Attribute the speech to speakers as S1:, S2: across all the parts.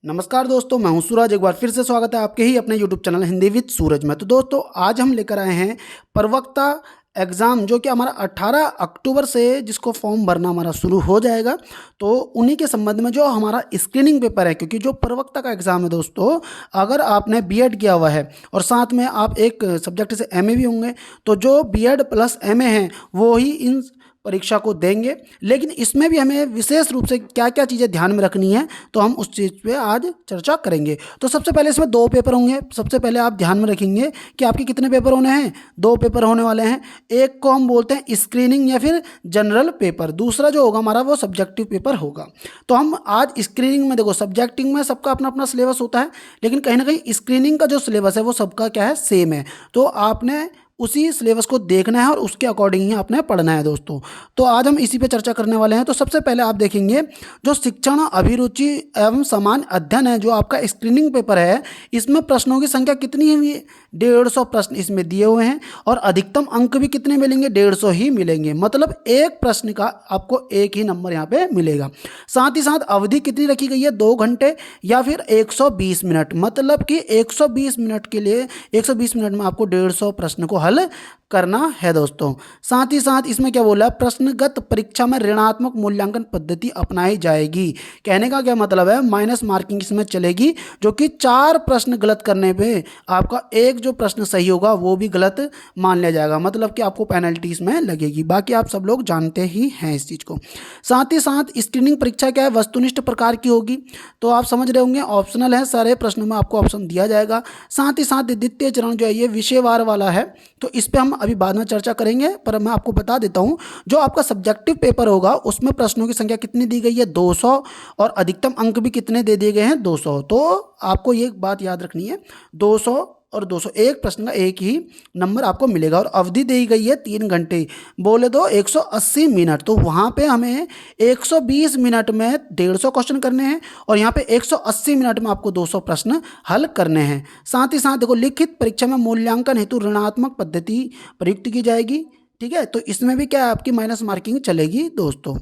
S1: नमस्कार दोस्तों, मैं हूं सूरज। एक बार फिर से स्वागत है आपके ही अपने यूट्यूब चैनल हिंदी विद सूरज में। तो दोस्तों, आज हम लेकर आए हैं प्रवक्ता एग्ज़ाम, जो कि हमारा 18 अक्टूबर से जिसको फॉर्म भरना हमारा शुरू हो जाएगा। तो उन्हीं के संबंध में जो हमारा स्क्रीनिंग पेपर है, क्योंकि जो प्रवक्ता का एग्ज़ाम है दोस्तों, अगर आपने बीएड किया हुआ है और साथ में आप एक सब्जेक्ट से एमए भी होंगे, तो जो बीएड प्लस एमए हैं वो ही इन परीक्षा को देंगे। लेकिन इसमें भी हमें विशेष रूप से क्या क्या चीज़ें ध्यान में रखनी है, तो हम उस चीज़ पे आज चर्चा करेंगे। तो सबसे पहले इसमें 2 पेपर होंगे। सबसे पहले आप ध्यान में रखेंगे कि आपके कितने पेपर होने हैं। 2 पेपर होने वाले हैं। एक को हम बोलते हैं स्क्रीनिंग या फिर जनरल पेपर, दूसरा जो होगा हमारा वो सब्जेक्टिव पेपर होगा। तो हम आज स्क्रीनिंग में, देखो सब्जेक्टिव में सबका अपना अपना सिलेबस होता है, लेकिन कहीं ना कहीं स्क्रीनिंग का जो सिलेबस है वो सबका क्या है, सेम है। तो आपने उसी सिलेबस को देखना है और उसके अकॉर्डिंग ही आपने पढ़ना है दोस्तों। तो आज हम इसी पे चर्चा करने वाले हैं। तो सबसे पहले आप देखेंगे जो शिक्षण अभिरुचि एवं समान अध्ययन है, जो आपका स्क्रीनिंग पेपर है, इसमें प्रश्नों की संख्या कितनी हुई है, 150 प्रश्न इसमें दिए हुए हैं और अधिकतम अंक भी कितने मिलेंगे, 150 ही मिलेंगे। मतलब एक प्रश्न का आपको एक ही नंबर यहाँ पे मिलेगा। साथ ही साथ अवधि कितनी रखी गई है, 2 घंटे या फिर 120 मिनट। मतलब कि 120 मिनट के लिए 120 मिनट में आपको 150 प्रश्न को हल करना है दोस्तों। साथ ही साथ इसमें क्या बोला, प्रश्नगत परीक्षा में ऋणात्मक मूल्यांकन पद्धति अपनाई जाएगी। कहने का क्या मतलब है, माइनस मार्किंग इसमें चलेगी, जो कि 4 प्रश्न गलत करने पे आपका एक जो प्रश्न सही होगा वो भी गलत मान लिया जाएगा। मतलब कि आपको पेनल्टी इसमें लगेगी। बाकी आप सब लोग जानते ही हैं इस चीज़ को। साथ ही साथ स्क्रीनिंग परीक्षा क्या है, वस्तुनिष्ठ प्रकार की होगी। तो आप समझ रहे होंगे, ऑप्शनल है, सारे प्रश्नों में आपको ऑप्शन दिया जाएगा। साथ ही साथ द्वितीय चरण जो है ये विषयवार वाला है, तो इस पे हम अभी बाद में चर्चा करेंगे। पर मैं आपको बता देता हूं, जो आपका सब्जेक्टिव पेपर होगा उसमें प्रश्नों की संख्या कितनी दी गई है, 200, और अधिकतम अंक भी कितने दे दिए गए हैं, 200। तो आपको ये बात याद रखनी है, 200 और 200, एक प्रश्न का एक ही नंबर आपको मिलेगा। और अवधि दी गई है 3 घंटे, बोले तो 180 मिनट। तो वहाँ पे हमें 120 मिनट में 150 क्वेश्चन करने हैं और यहाँ पे 180 मिनट में आपको 200 प्रश्न हल करने हैं। साथ ही साथ देखो, लिखित परीक्षा में मूल्यांकन हेतु ऋणात्मक पद्धति प्रयुक्त की जाएगी। ठीक है, तो इसमें भी क्या है, आपकी माइनस मार्किंग चलेगी दोस्तों।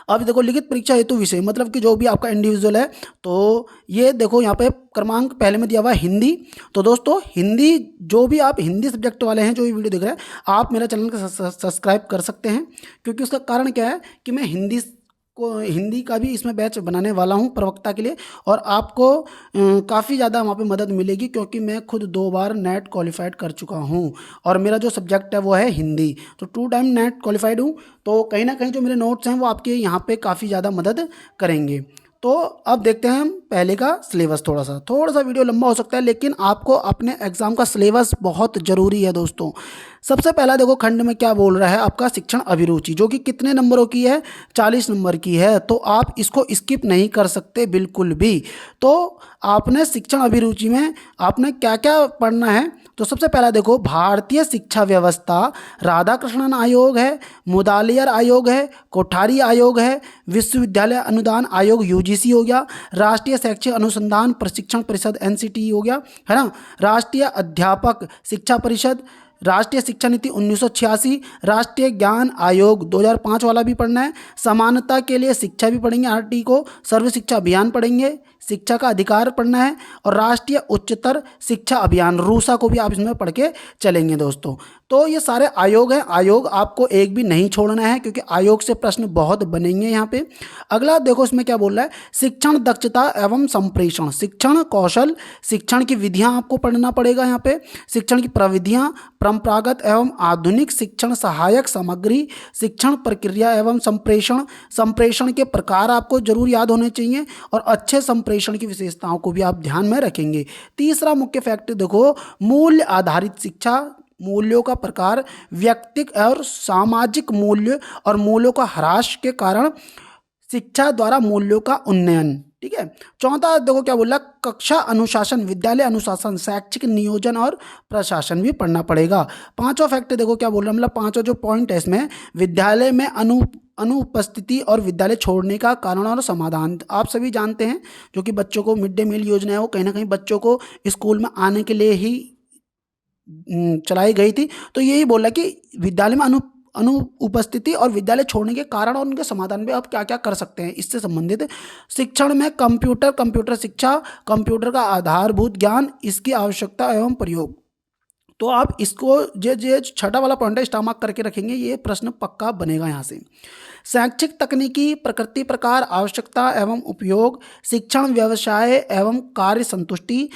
S1: अब देखो, लिखित परीक्षा हेतु विषय, मतलब कि जो भी आपका इंडिविजुअल है, तो ये देखो यहाँ पे क्रमांक पहले में दिया हुआ है हिंदी। तो दोस्तों, हिंदी, जो भी आप हिंदी सब्जेक्ट वाले हैं जो ये वीडियो देख रहे हैं, आप मेरा चैनल को सब्सक्राइब कर सकते हैं, क्योंकि उसका कारण क्या है कि मैं हिंदी का भी इसमें बैच बनाने वाला हूं प्रवक्ता के लिए, और आपको काफ़ी ज़्यादा वहाँ पे मदद मिलेगी, क्योंकि मैं खुद 2 बार नेट क्वालिफाइड कर चुका हूं और मेरा जो सब्जेक्ट है वो है हिंदी। तो 2 टाइम नेट क्वालिफाइड हूं। तो कहीं ना कहीं जो मेरे नोट्स हैं वो आपके यहाँ पे काफ़ी ज़्यादा मदद करेंगे। तो अब देखते हैं हम पहले का सिलेबस। थोड़ा सा वीडियो लंबा हो सकता है, लेकिन आपको अपने एग्जाम का सिलेबस बहुत ज़रूरी है दोस्तों। सबसे पहला देखो, खंड में क्या बोल रहा है, आपका शिक्षण अभिरुचि, जो कि कितने नंबरों की है, 40 नंबर की है। तो आप इसको स्किप नहीं कर सकते बिल्कुल भी। तो आपने शिक्षण अभिरुचि में आपने क्या क्या पढ़ना है, तो सबसे पहला देखो, भारतीय शिक्षा व्यवस्था, राधाकृष्णन आयोग है, मुदालियर आयोग है, कोठारी आयोग है, विश्वविद्यालय अनुदान आयोग यूजीसी हो गया, राष्ट्रीय शैक्षिक अनुसंधान प्रशिक्षण परिषद एनसीटी हो गया, है ना, राष्ट्रीय अध्यापक शिक्षा परिषद, राष्ट्रीय शिक्षा नीति 1986, राष्ट्रीय ज्ञान आयोग 2005 वाला भी पढ़ना है, समानता के लिए शिक्षा भी पढ़ेंगे आरटी को, सर्व शिक्षा अभियान पढ़ेंगे, शिक्षा का अधिकार पढ़ना है, और राष्ट्रीय उच्चतर शिक्षा अभियान रूसा को भी आप इसमें पढ़ के चलेंगे दोस्तों। तो ये सारे आयोग हैं। आयोग आपको एक भी नहीं छोड़ना है, क्योंकि आयोग से प्रश्न बहुत बनेंगे यहाँ पे। अगला देखो, इसमें क्या बोल रहा है, शिक्षण दक्षता एवं संप्रेषण, शिक्षण कौशल, शिक्षण की विधियाँ आपको पढ़ना पड़ेगा यहाँ पे, शिक्षण की प्रविधियाँ, परंपरागत एवं आधुनिक शिक्षण सहायक सामग्री, शिक्षण प्रक्रिया एवं संप्रेषण, संप्रेषण के प्रकार आपको जरूर याद होने चाहिए, और अच्छे संप्रेषण की विशेषताओं को भी आप ध्यान में रखेंगे। तीसरा मुख्य फैक्ट देखो, मूल्य आधारित शिक्षा, मूल्यों का प्रकार, व्यक्तिक और सामाजिक मूल्य और मूल्यों का ह्रास के कारण शिक्षा द्वारा मूल्यों का उन्नयन। ठीक है। चौथा देखो क्या बोला, कक्षा अनुशासन, विद्यालय अनुशासन, शैक्षिक नियोजन और प्रशासन भी पढ़ना पड़ेगा। 5वां फैक्ट देखो क्या बोल रहा है, मतलब 5वां जो पॉइंट है इसमें, विद्यालय में अनुपस्थिति और विद्यालय छोड़ने का कारण और समाधान। आप सभी जानते हैं, जो कि बच्चों को मिड डे मील योजना है वो कहीं ना कहीं बच्चों को स्कूल में आने के लिए ही चलाई गई थी। तो यही बोला कि विद्यालय में अनुपस्थिति और विद्यालय छोड़ने के कारण और उनके समाधान में आप क्या क्या कर सकते हैं इससे संबंधित। शिक्षण में कंप्यूटर शिक्षा, कंप्यूटर का आधारभूत ज्ञान, इसकी आवश्यकता एवं प्रयोग। तो आप इसको जे छठा वाला पॉइंट है स्टार मार्क करके रखेंगे, ये प्रश्न पक्का बनेगा यहाँ से। शैक्षिक तकनीकी प्रकृति प्रकार, आवश्यकता एवं उपयोग, शिक्षण व्यवसाय एवं कार्य संतुष्टि,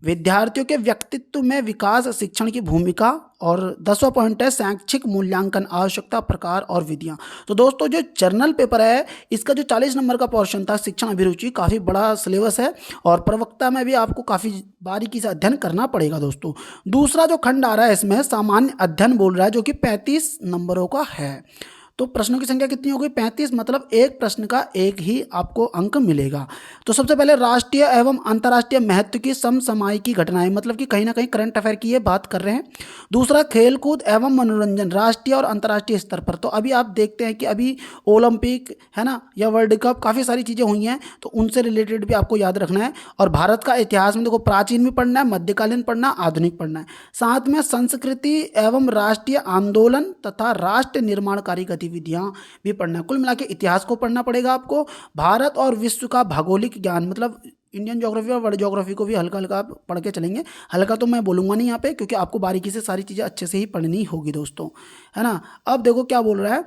S1: विद्यार्थियों के व्यक्तित्व में विकास, शिक्षण की भूमिका। और 10वां पॉइंट है शैक्षिक मूल्यांकन, आवश्यकता प्रकार और विधियां। तो दोस्तों जो जर्नल पेपर है इसका जो 40 नंबर का पोर्शन था शिक्षण अभिरुचि, काफ़ी बड़ा सिलेबस है और प्रवक्ता में भी आपको काफ़ी बारीकी से अध्ययन करना पड़ेगा दोस्तों। दूसरा जो खंड आ रहा है इसमें सामान्य अध्ययन बोल रहा है, जो कि 35 नंबरों का है। तो प्रश्नों की संख्या कितनी हो गई? 35, मतलब एक प्रश्न का एक ही आपको अंक मिलेगा। तो सबसे पहले राष्ट्रीय एवं अंतर्राष्ट्रीय महत्व की समसामयिकी घटनाएं, मतलब कि कहीं ना कहीं करंट अफेयर की ये बात कर रहे हैं। दूसरा खेलकूद एवं मनोरंजन, राष्ट्रीय और अंतर्राष्ट्रीय स्तर पर। तो अभी आप देखते हैं कि अभी ओलंपिक है ना, या वर्ल्ड कप, काफ़ी सारी चीज़ें हुई हैं, तो उनसे रिलेटेड भी आपको याद रखना है। और भारत का इतिहास में देखो प्राचीन भी पढ़ना है, मध्यकालीन पढ़ना, आधुनिक पढ़ना है। साथ में संस्कृति एवं राष्ट्रीय आंदोलन तथा राष्ट्र निर्माणकारी गतिविधियां भी पढ़ना है। कुल मिला के इतिहास को पढ़ना पड़ेगा आपको। भारत और विश्व का भौगोलिक ज्ञान, मतलब इंडियन ज्योग्राफी और वर्ल्ड ज्योग्राफी को भी हल्का हल्का आप पढ़ के चलेंगे। हल्का तो मैं बोलूँगा नहीं यहाँ पे, क्योंकि आपको बारीकी से सारी चीज़ें अच्छे से ही पढ़नी होगी दोस्तों, है ना। अब देखो क्या बोल रहा है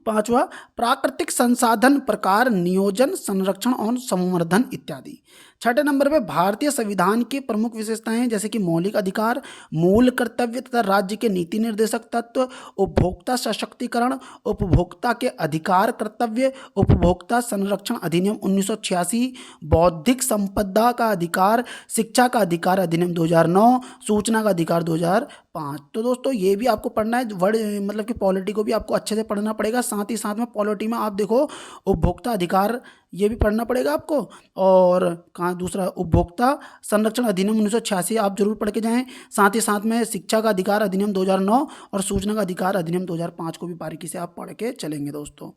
S1: 5वां, प्राकृतिक संसाधन प्रकार, नियोजन, संरक्षण और संवर्धन इत्यादि। 6ठे नंबर पे भारतीय संविधान की प्रमुख विशेषताएं, जैसे कि मौलिक अधिकार, मूल कर्तव्य तथा राज्य के नीति निर्देशक तत्व, उपभोक्ता सशक्तिकरण, उपभोक्ता के अधिकार कर्तव्य, उपभोक्ता संरक्षण अधिनियम 1986, बौद्धिक संपदा का अधिकार, शिक्षा का अधिकार अधिनियम 2009, सूचना का अधिकार 2005। तो दोस्तों ये भी आपको पढ़ना है। वर्ड मतलब कि पॉलिटी को भी आपको अच्छे से पढ़ना पड़ेगा। साथ ही साथ में पॉलिटी में आप देखो उपभोक्ता अधिकार ये भी पढ़ना पड़ेगा आपको। और कहाँ दूसरा, उपभोक्ता संरक्षण अधिनियम 1986 आप जरूर पढ़ के जाएं। साथ ही साथ में शिक्षा का अधिकार अधिनियम 2009 और सूचना का अधिकार अधिनियम 2005 को भी बारीकी से आप पढ़ के चलेंगे दोस्तों।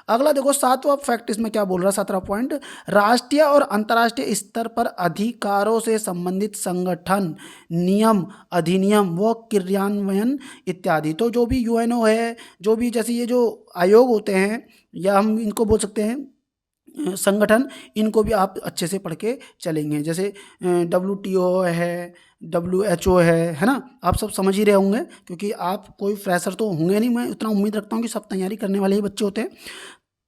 S1: अगला देखो 7वां फैक्ट इसमें क्या बोल रहा है, 17वां पॉइंट, राष्ट्रीय और अंतर्राष्ट्रीय स्तर पर अधिकारों से संबंधित संगठन, नियम, अधिनियम व क्रियान्वयन इत्यादि। तो जो भी यूएनओ है, जो भी जैसे ये जो आयोग होते हैं, या हम इनको बोल सकते हैं संगठन, इनको भी आप अच्छे से पढ़ के चलेंगे। जैसे WTO है, WHO है ना। आप सब समझ ही रहे होंगे, क्योंकि आप कोई फ्रेशर तो होंगे नहीं, मैं उतना उम्मीद रखता हूँ कि सब तैयारी करने वाले ही बच्चे होते हैं।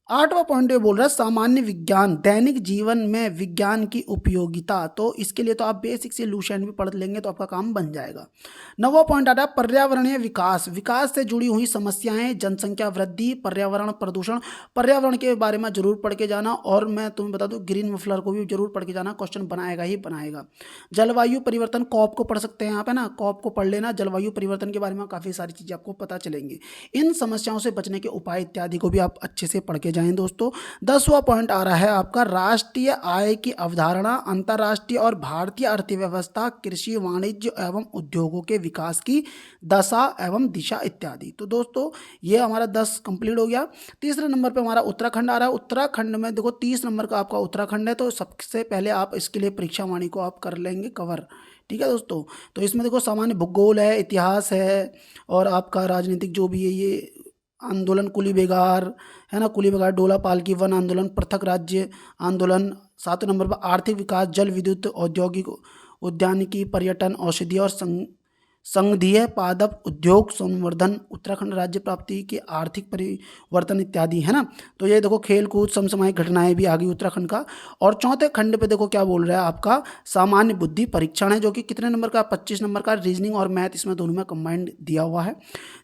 S1: 8वां पॉइंट ये बोल रहा है सामान्य विज्ञान, दैनिक जीवन में विज्ञान की उपयोगिता। तो इसके लिए तो आप बेसिक से लूसेंट भी पढ़ लेंगे तो आपका काम बन जाएगा। 9वां पॉइंट आता है पर्यावरणीय विकास, विकास से जुड़ी हुई समस्याएं, जनसंख्या वृद्धि, पर्यावरण प्रदूषण। पर्यावरण के बारे में जरूर पढ़ के जाना। और मैं तुम्हें बता दूं ग्रीन मफलर को भी जरूर पढ़ के जाना, क्वेश्चन बनाएगा ही बनाएगा। जलवायु परिवर्तन, कॉप को पढ़ सकते हैं आप, है ना, कॉप को पढ़ लेना। जलवायु परिवर्तन के बारे में काफ़ी सारी चीज़ें आपको पता चलेंगी। इन समस्याओं से बचने के उपाय इत्यादि को भी आप अच्छे से पढ़ के जाएं दोस्तों। 10वां पॉइंट आ रहा है आपका राष्ट्रीय आय की अवधारणा, अंतर्राष्ट्रीय और भारतीय अर्थव्यवस्था, कृषि, वाणिज्य एवं उद्योगों के विकास की दशा एवं दिशा इत्यादि। तो दोस्तों ये हमारा 10 कंप्लीट हो गया। तीसरे नंबर पे हमारा उत्तराखंड आ रहा है। उत्तराखंड में देखो 30 नंबर का आपका उत्तराखंड है, तो सबसे पहले आप इसके लिए परीक्षा वाणी को आप कर लेंगे कवर। ठीक है दोस्तों। तो इसमें देखो सामान्य भूगोल है, इतिहास है, और आपका राजनीतिक जो भी है, ये आंदोलन कुली बेगार है ना, कुली बेगार, डोला पालकी, वन आंदोलन, पृथक राज्य आंदोलन। 7वें नंबर पर आर्थिक विकास, जल विद्युत, औद्योगिक, उद्यानिकी, पर्यटन, औषधि और संघीय पादप उद्योग संवर्धन, उत्तराखंड राज्य प्राप्ति के आर्थिक परिवर्तन इत्यादि, है ना। तो ये देखो खेल कूद समसामयिक घटनाएं भी आ गई उत्तराखंड का। और चौथे खंड पे देखो क्या बोल रहा है आपका सामान्य बुद्धि परीक्षण है, जो कि कितने नंबर का, 25 नंबर का। रीजनिंग और मैथ इसमें दोनों में कंबाइंड दिया हुआ है,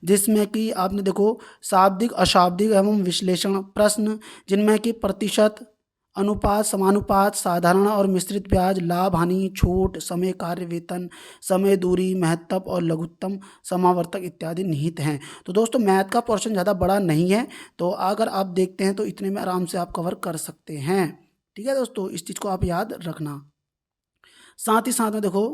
S1: जिसमें कि आपने देखो शाब्दिक, अशाब्दिक एवं विश्लेषण प्रश्न, जिनमें कि प्रतिशत, अनुपात, समानुपात, साधारण और मिश्रित ब्याज, लाभ हानि, छूट, समय, कार्य, वेतन, समय, दूरी, महत्तम और लघुत्तम समावर्तक इत्यादि निहित हैं। तो दोस्तों मैथ का पोर्शन ज़्यादा बड़ा नहीं है, तो अगर आप देखते हैं तो इतने में आराम से आप कवर कर सकते हैं। ठीक है दोस्तों, इस चीज़ को आप याद रखना। साथ ही साथ में देखो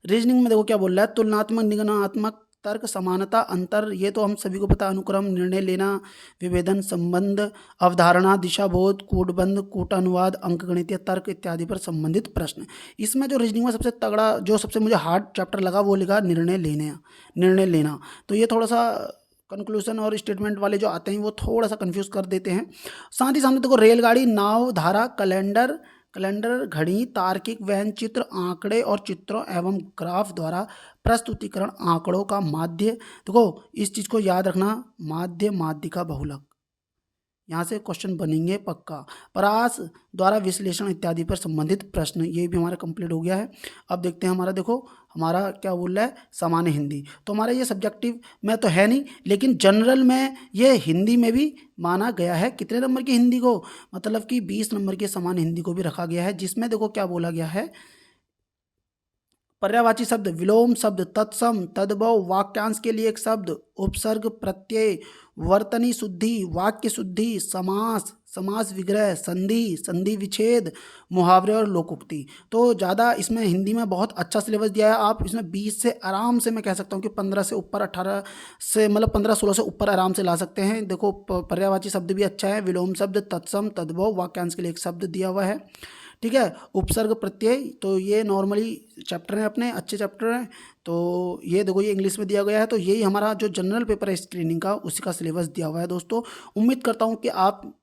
S1: रीजनिंग में देखो क्या बोल रहा है, तुलनात्मक, निगमनात्मक, तर्क, समानता, अंतर, ये तो हम सभी को पता, अनुक्रम, निर्णय लेना, विभेदन, संबंध, अवधारणा, दिशाबोध, कूटबंध, कूटानुवाद, अंकगणितीय तर्क इत्यादि पर संबंधित प्रश्न। इसमें जो रीजनिंग में सबसे तगड़ा, जो सबसे मुझे हार्ड चैप्टर लगा वो लिखा निर्णय लेना। तो ये थोड़ा सा कंक्लूजन और स्टेटमेंट वाले जो आते हैं वो थोड़ा सा कंफ्यूज कर देते हैं। साथ ही सामने देखो रेलगाड़ी, नाव, धारा, कैलेंडर, घड़ी, तार्किक वहन, चित्र, आंकड़े और चित्रों एवं ग्राफ द्वारा प्रस्तुतिकरण, आंकड़ों का माध्य। देखो इस चीज़ को याद रखना, माध्य, माध्यिका, बहुलक, यहाँ से क्वेश्चन बनेंगे पक्का। परास द्वारा विश्लेषण इत्यादि पर संबंधित प्रश्न, ये भी हमारा कंप्लीट हो गया है। अब देखते हैं हमारा, देखो हमारा क्या बोल रहा है, सामान्य हिंदी। तो हमारा ये सब्जेक्टिव में तो है नहीं, लेकिन जनरल में ये हिंदी में भी माना गया है। कितने नंबर की हिंदी को, मतलब कि 20 नंबर की सामान्य हिंदी को भी रखा गया है, जिसमें देखो क्या बोला गया है, पर्यायवाची शब्द, विलोम शब्द, तत्सम, तद्भव, वाक्यांश के लिए एक शब्द, उपसर्ग, प्रत्यय, वर्तनी शुद्धि, वाक्य शुद्धि, समास, समास विग्रह, संधि, संधि विच्छेद, मुहावरे और लोकोक्ति। तो ज़्यादा इसमें हिंदी में बहुत अच्छा सिलेबस दिया है। आप इसमें 20 से आराम से, मैं कह सकता हूँ कि 15 से ऊपर, 18 से, मतलब 15-16 से ऊपर आराम से ला सकते हैं। देखो पर्यायवाची शब्द भी अच्छा है, विलोम शब्द, तत्सम, तद्भव, वाक्यांश के लिए एक शब्द दिया हुआ है, ठीक है। उपसर्ग, प्रत्यय, तो ये नॉर्मली चैप्टर हैं अपने, अच्छे चैप्टर हैं। तो ये देखो ये इंग्लिश में दिया गया है। तो यही हमारा जो जनरल पेपर है स्क्रीनिंग का, उसी का सिलेबस दिया हुआ है दोस्तों। उम्मीद करता हूँ कि आप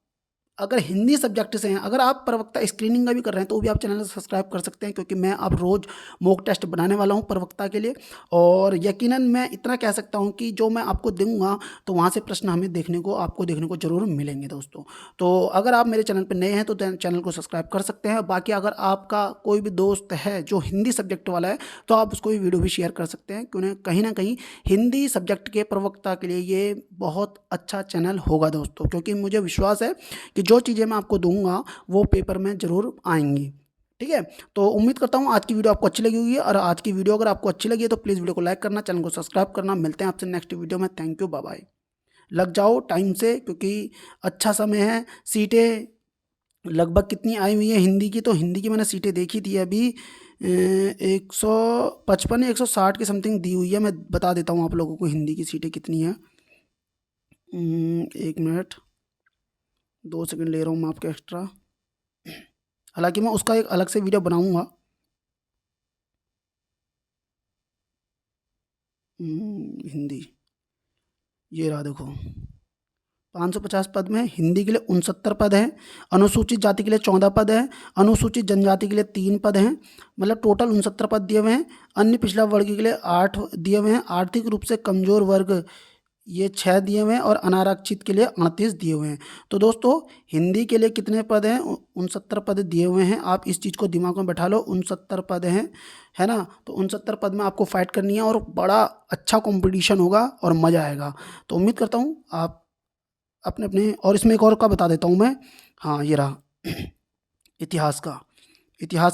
S1: अगर हिंदी सब्जेक्ट से हैं, अगर आप प्रवक्ता स्क्रीनिंग का भी कर रहे हैं तो भी आप चैनल सब्सक्राइब कर सकते हैं, क्योंकि मैं अब रोज़ मॉक टेस्ट बनाने वाला हूं प्रवक्ता के लिए। और यकीनन मैं इतना कह सकता हूं कि जो मैं आपको दूंगा तो वहां से प्रश्न हमें आपको देखने को जरूर मिलेंगे दोस्तों। तो अगर आप मेरे चैनल पर नए हैं तो चैनल को सब्सक्राइब कर सकते हैं। बाकी अगर आपका कोई भी दोस्त है जो हिंदी सब्जेक्ट वाला है तो आप उसको भी वीडियो भी शेयर कर सकते हैं, क्योंकि कहीं ना कहीं हिंदी सब्जेक्ट के प्रवक्ता के लिए ये बहुत अच्छा चैनल होगा दोस्तों, क्योंकि मुझे विश्वास है कि जो चीज़ें मैं आपको दूंगा वो पेपर में ज़रूर आएंगी, ठीक है। तो उम्मीद करता हूँ आज की वीडियो आपको अच्छी लगी होगी, और आज की वीडियो अगर आपको अच्छी लगी है तो प्लीज़ वीडियो को लाइक करना, चैनल को सब्सक्राइब करना। मिलते हैं आपसे नेक्स्ट वीडियो में। Thank you, bye bye. लग जाओ टाइम से, क्योंकि अच्छा समय है। सीटें लगभग कितनी आई हुई है हिंदी की, तो हिंदी की मैंने सीटें देखी थी अभी 155 या 160 के समथिंग दी हुई है। मैं बता देता हूँ आप लोगों को हिंदी की सीटें कितनी हैं। 1 मिनट 2 सेकंड ले रहा हूँ मैं आपके एक्स्ट्रा, हालांकि मैं उसका एक अलग से वीडियो बनाऊंगा। हिंदी ये रहा, देखो 550 पद में हिंदी के लिए 69 पद हैं, अनुसूचित जाति के लिए 14 पद हैं, अनुसूचित जनजाति के लिए 3 पद हैं, मतलब टोटल 69 पद दिए हुए हैं। अन्य पिछड़ा वर्ग के लिए 8 दिए हुए हैं, आर्थिक रूप से कमजोर वर्ग ये 6 दिए हुए हैं, और अनारक्षित के लिए 38 दिए हुए हैं। तो दोस्तों हिंदी के लिए कितने पद हैं, 69 पद दिए हुए हैं। आप इस चीज़ को दिमाग में बैठा लो, 69 पद हैं, है ना। तो 69 पद में आपको फाइट करनी है, और बड़ा अच्छा कंपटीशन होगा और मज़ा आएगा। तो उम्मीद करता हूँ आप अपने अपने, और इसमें एक और का बता देता हूँ मैं, हाँ ये रहा इतिहास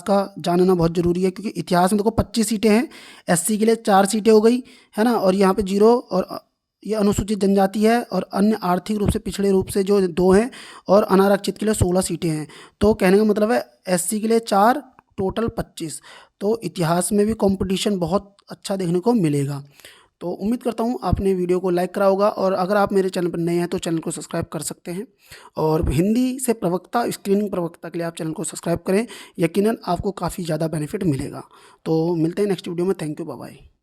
S1: का जानना बहुत ज़रूरी है, क्योंकि इतिहास में देखो 25 सीटें हैं, एससी के लिए 4 सीटें हो गई, है ना, और यहाँ पे 0, और ये अनुसूचित जनजाति है, और अन्य आर्थिक रूप से पिछड़े रूप से जो 2 हैं, और अनारक्षित के लिए 16 सीटें हैं। तो कहने का मतलब है एससी के लिए 4, टोटल 25। तो इतिहास में भी कंपटीशन बहुत अच्छा देखने को मिलेगा। तो उम्मीद करता हूँ आपने वीडियो को लाइक करा होगा, और अगर आप मेरे चैनल पर नए हैं तो चैनल को सब्सक्राइब कर सकते हैं। और हिंदी से प्रवक्ता स्क्रीनिंग प्रवक्ता के लिए आप चैनल को सब्सक्राइब करें, यकीनन आपको काफ़ी ज़्यादा बेनिफिट मिलेगा। तो मिलते हैं नेक्स्ट वीडियो में। Thank you, bye bye.